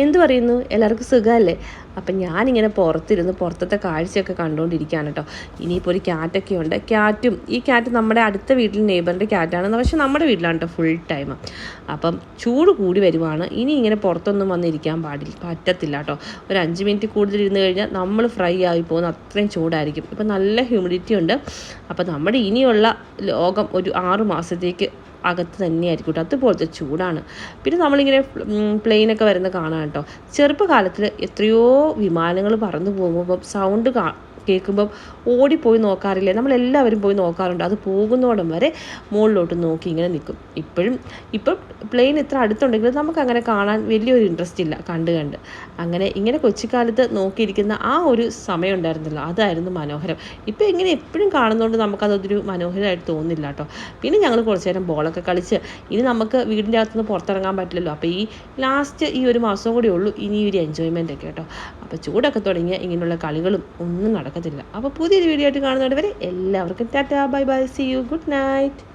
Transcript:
എന്ത് പറയുന്നു? എല്ലാവർക്കും സുഖമല്ലേ? അപ്പം ഞാനിങ്ങനെ പുറത്തത്തെ കാഴ്ചയൊക്കെ കണ്ടുകൊണ്ടിരിക്കുകയാണ് കേട്ടോ. ഇനിയിപ്പോൾ ഒരു ക്യാറ്റൊക്കെ ഉണ്ട്. ഈ ക്യാറ്റ് നമ്മുടെ അടുത്ത വീട്ടിൽ നെയ്ബറിൻ്റെ ക്യാറ്റാണ്. പക്ഷേ നമ്മുടെ വീട്ടിലാണ് കേട്ടോ ഫുൾ ടൈം. അപ്പം ചൂട് കൂടി വരുവാണ്. ഇനി ഇങ്ങനെ പുറത്തൊന്നും വന്നിരിക്കാൻ പറ്റത്തില്ല കേട്ടോ. ഒരു 5 മിനിറ്റ് കൂടുതൽ ഇരുന്ന് കഴിഞ്ഞാൽ നമ്മൾ ഫ്രൈ ആയി പോകുന്ന അത്രയും ചൂടായിരിക്കും. ഇപ്പം നല്ല ഹ്യൂമിഡിറ്റി ഉണ്ട്. അപ്പം നമ്മുടെ ഇനിയുള്ള ലോകം ഒരു 6 മാസത്തേക്ക് അകത്ത് തന്നെയായിരിക്കും കേട്ടോ. അതുപോലത്തെ ചൂടാണ്. പിന്നെ നമ്മളിങ്ങനെ പ്ലെയിനൊക്കെ വരുന്നത് കാണാം കേട്ടോ. ചെറുപ്പകാലത്തിൽ എത്രയോ വിമാനങ്ങൾ പറന്നു പോകുമ്പോൾ സൗണ്ട് കേൾക്കുമ്പം ഓടിപ്പോയി നോക്കാറില്ലേ? നമ്മളെല്ലാവരും പോയി നോക്കാറുണ്ട്. അത് പോകുന്നോടം വരെ മുകളിലോട്ട് നോക്കി ഇങ്ങനെ നിൽക്കും. ഇപ്പം പ്ലെയിൻ ഇത്ര അടുത്തുണ്ടെങ്കിലും നമുക്ക് അങ്ങനെ കാണാൻ വലിയൊരു ഇൻട്രസ്റ്റ് ഇല്ല കണ്ട് അങ്ങനെ ഇങ്ങനെ കൊച്ചിക്കാലത്ത് നോക്കിയിരിക്കുന്ന ആ ഒരു സമയം ഉണ്ടായിരുന്നല്ലോ, അതായിരുന്നു മനോഹരം. ഇപ്പം ഇങ്ങനെ എപ്പോഴും കാണുന്നതുകൊണ്ട് നമുക്കതൊരു മനോഹരമായിട്ട് തോന്നുന്നില്ല കേട്ടോ. പിന്നെ ഞങ്ങൾ കുറച്ച് നേരം ബോളൊക്കെ കളിച്ച് ഇനി നമുക്ക് വീടിൻ്റെ അകത്തുനിന്ന് പുറത്തിറങ്ങാൻ പറ്റില്ലല്ലോ. അപ്പോൾ ഈ ഒരു മാസം കൂടി ഉള്ളൂ ഇനി ഒരു എൻജോയ്മെൻ്റ് ഒക്കെ കേട്ടോ. അപ്പോൾ ചൂടൊക്കെ തുടങ്ങിയ ഇങ്ങനെയുള്ള കളികളും ഒന്നും നടക്കത്തില്ല. അപ്പോൾ പുതിയൊരു വീഡിയോ ആയിട്ട് കാണുന്നവരെ എല്ലാവർക്കും tata, bye bye, see you, good night.